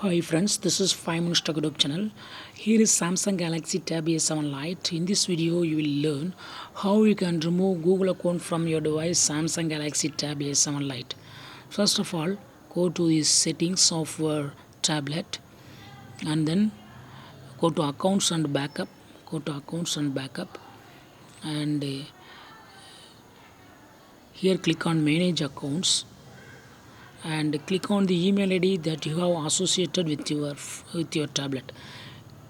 Hi friends, this is 5 Minutes Tech YouTube channel. Here is Samsung Galaxy Tab A7 Lite. In this video, you will learn how you can remove Google account from your device Samsung Galaxy Tab A7 Lite. First of all, go to the settings of your tablet and then go to accounts and backup. Go to accounts and backup and here click on manage accounts and click on the email ID that you have associated with your tablet.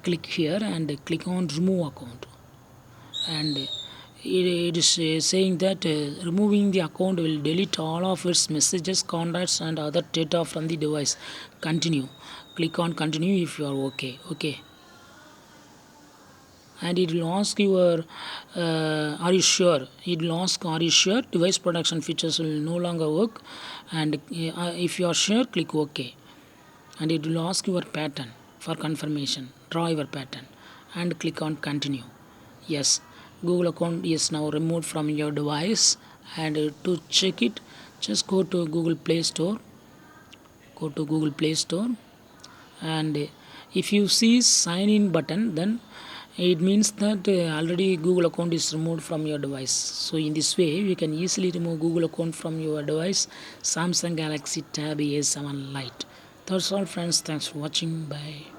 Click here and click on remove account, and it is saying that removing the account will delete all of its messages, contacts and other data from the device. Continue. Click on continue if you are okay, and it will ask your are you sure. It will ask are you sure device protection features will no longer work, and if you are sure, click ok, and it will ask your pattern. For confirmation, draw your pattern and click on continue. Yes, Google account is now removed from your device, and to check it, just go to Google Play Store. And if you see sign in button, then it means that already Google account is removed from your device. So in this way you can easily remove Google account from your device Samsung Galaxy Tab A7 Lite. That's all friends, thanks for watching, bye.